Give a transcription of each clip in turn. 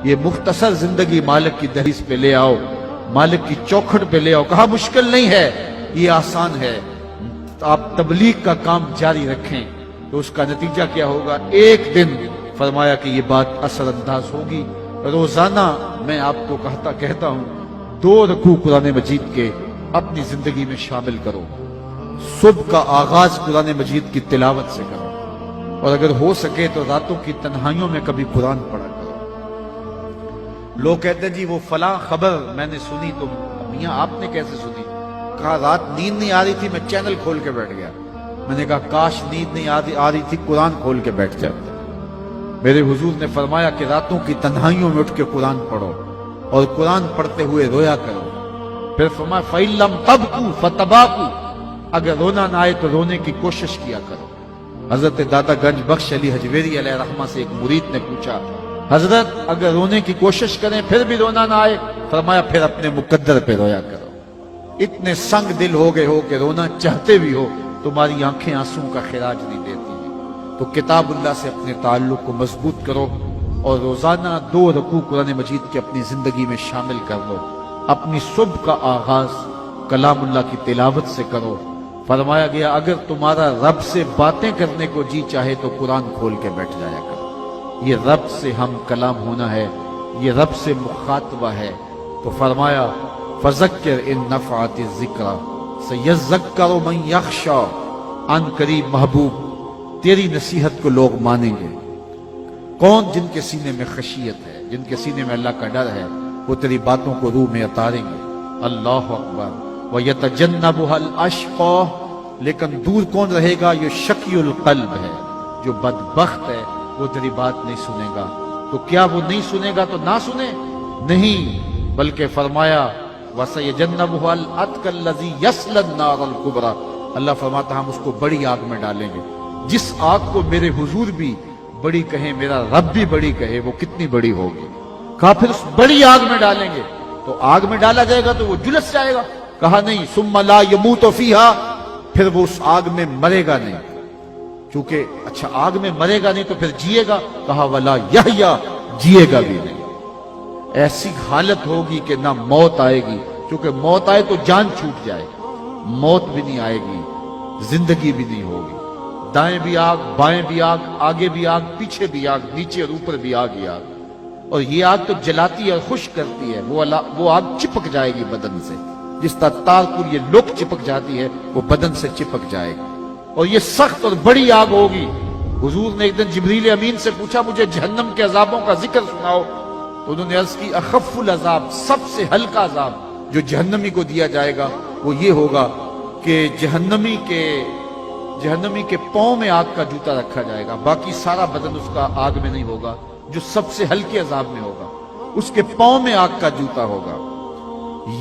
یہ مختصر زندگی مالک کی دہلیز پہ لے آؤ، مالک کی چوکھٹ پہ لے آؤ۔ کہا مشکل نہیں ہے، یہ آسان ہے، آپ تبلیغ کا کام جاری رکھیں تو اس کا نتیجہ کیا ہوگا؟ ایک دن فرمایا کہ یہ بات اثر انداز ہوگی۔ روزانہ میں آپ کو کہتا ہوں 2 رکوع قرآن مجید کے اپنی زندگی میں شامل کرو، صبح کا آغاز قرآن مجید کی تلاوت سے کرو، اور اگر ہو سکے تو راتوں کی تنہائیوں میں کبھی قرآن پڑھا کرو۔ لوگ کہتے ہیں جی وہ فلاں خبر میں نے سنی، تو میاں آپ نے کیسے سنی؟ کہا رات نیند نہیں آ رہی تھی، میں چینل کھول کے بیٹھ گیا۔ میں نے کہا کاش نیند نہیں آ رہی تھی، قرآن کھول کے بیٹھ جاتا۔ میرے حضور نے فرمایا کہ راتوں کی تنہائیوں میں اٹھ کے قرآن پڑھو اور قرآن پڑھتے ہوئے رویا کرو۔ پھر فرمایا فَإِن لَّمْ تَبْكُوا فَتَبَاكُوا، اگر رونا نہ آئے تو رونے کی کوشش کیا کرو۔ حضرت دادا گنج بخش علی حجویری علیہ رحمہ سے ایک مرید نے پوچھا حضرت اگر رونے کی کوشش کریں پھر بھی رونا نہ آئے؟ فرمایا پھر اپنے مقدر پہ رویا کرو۔ اتنے سنگ دل ہو گئے ہو کہ رونا چاہتے بھی ہو تمہاری آنکھیں آنسوں کا خراج نہیں دیتی۔ تو کتاب اللہ سے اپنے تعلق کو مضبوط کرو اور روزانہ 2 رکوع قرآن مجید کی اپنی زندگی میں شامل کر لو۔ اپنی صبح کا آغاز کلام اللہ کی تلاوت سے کرو۔ فرمایا گیا اگر تمہارا رب سے باتیں کرنے کو جی چاہے تو قرآن کھول کے بیٹھ جایا کرو۔ یہ رب سے ہم کلام ہونا ہے، یہ رب سے مخاطبہ ہے۔ تو فرمایا فذکر ان نفعت الذکر سیذکر من یخشی، ان قریب محبوب تیری نصیحت کو لوگ مانیں گے۔ کون؟ جن کے سینے میں خشیت ہے، جن کے سینے میں اللہ کا ڈر ہے، وہ تیری باتوں کو روح میں اتاریں گے۔ اللہ اکبر۔ وَيَتَجَنَّبُهَا الْأَشْقَى، لیکن دور کون رہے گا؟ یہ شقی القلب ہے، جو بدبخت ہے، وہ تیری بات نہیں سنے گا۔ تو کیا وہ نہیں سنے گا تو نہ سنے؟ نہیں، بلکہ فرمایا وَسَيَجَنَّبُهَا الْأَتْقَى الَّذِي يَصْلَى النَّارَ الْكُبْرَى، اللہ فرماتا ہم اس کو بڑی آگ میں ڈالیں گے۔ جس آگ کو میرے حضور بھی بڑی کہیں، میرا رب بھی بڑی کہے، وہ کتنی بڑی ہوگی؟ کہا پھر اس بڑی آگ میں ڈالیں گے، تو آگ میں ڈالا جائے گا تو وہ جلس جائے گا؟ کہا نہیں، ثم لا يموت فيها، پھر وہ اس آگ میں مرے گا نہیں۔ چونکہ اچھا آگ میں مرے گا نہیں تو پھر جیے گا؟ کہا ولا یحییٰ، جیے گا بھی نہیں۔ ایسی حالت ہوگی کہ نہ موت آئے گی، چونکہ موت آئے تو جان چھوٹ جائے، موت بھی نہیں آئے گی، زندگی بھی نہیں ہوگی۔ دائیں بھی آگ، بائیں بھی آگ، آگے بھی آگ، پیچھے بھی آگ، نیچے اور اوپر بھی آگ ہی آگ۔ اور یہ آگ تو جلاتی ہے اور خشک کرتی ہے، وہ آگ چپک جائے گی بدن سے، جس طرح تار پر یہ لوک چپک جاتی ہے وہ بدن سے چپک جائے گی، اور یہ سخت اور بڑی آگ ہوگی۔ حضور نے ایک دن جبریل امین سے پوچھا مجھے جہنم کے عذابوں کا ذکر سناؤ، تو انہوں نے عرض کی اخف العذاب، سب سے ہلکا عذاب جو جہنمی کو دیا جائے گا وہ یہ ہوگا کہ جہنمی کے پاؤں میں آگ کا جوتا رکھا جائے گا، باقی سارا بدن اس کا آگ میں نہیں ہوگا، جو سب سے ہلکے عذاب میں ہوگا اس کے پاؤں میں آگ کا جوتا ہوگا۔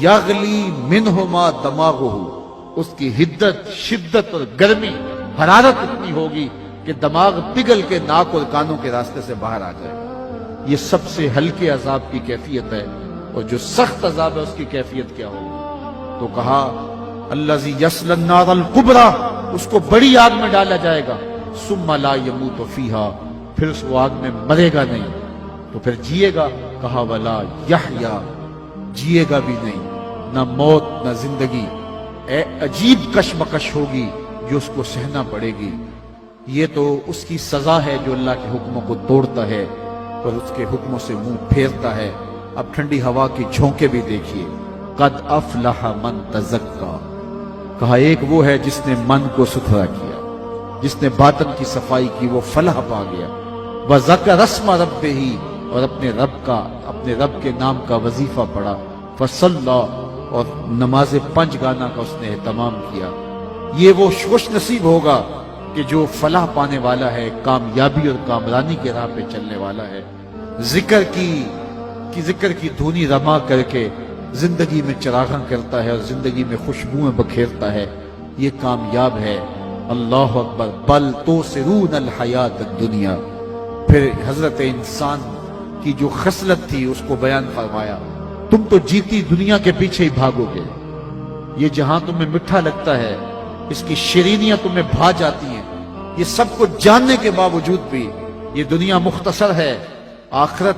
یغلی منہما دماغہ، اس کی حدت، شدت اور گرمی، حرارت اتنی ہوگی کہ دماغ پگھل کے ناک اور کانوں کے راستے سے باہر آ جائے۔ یہ سب سے ہلکے عذاب کی کیفیت ہے، اور جو سخت عذاب ہے اس کی کیفیت کیا ہوگی؟ تو کہا الذی یصلی النار الکبریٰ، اس کو بڑی آگ میں ڈالا جائے گا۔ ثم لا یموت فیہا، پھر اس وہ آگ میں مرے گا نہیں، تو پھر جیے گا؟ کہا ولا یحییٰ، جیے گا بھی نہیں، نہ موت نہ زندگی۔ اے عجیب کشمکش ہوگی جو اس کو سہنا پڑے گی۔ یہ تو اس کی سزا ہے جو اللہ کے حکموں کو توڑتا ہے اور اس کے حکموں سے منہ پھیرتا ہے۔ اب ٹھنڈی ہوا کی جھونکے بھی دیکھیے، قد افلح من تزکا، کہا ایک وہ ہے جس نے من کو ستھرا کیا، جس نے باطن کی صفائی کی، وہ فلاح پا گیا۔ وذکر اسم ربہ، اور اپنے رب کے نام کا وظیفہ پڑھا۔ فصلی، اور نماز 5 گانا کا اس نے اہتمام کیا۔ یہ وہ خوش نصیب ہوگا کہ جو فلاح پانے والا ہے، کامیابی اور کامرانی کے راہ پہ چلنے والا ہے، ذکر کی دھونی رما کر کے زندگی میں چراغاں کرتا ہے اور زندگی میں خوشبوئیں بکھیرتا ہے، یہ کامیاب ہے۔ اللہ اکبر۔ بل توثرون الحیات الدنیا، پھر حضرت انسان کی جو خصلت تھی اس کو بیان فرمایا، تم تو جیتی دنیا کے پیچھے ہی بھاگو گے۔ یہ جہاں تمہیں میٹھا لگتا ہے، اس کی شیرینیاں تمہیں بھا جاتی ہیں، یہ سب کو جاننے کے باوجود بھی یہ دنیا مختصر ہے، آخرت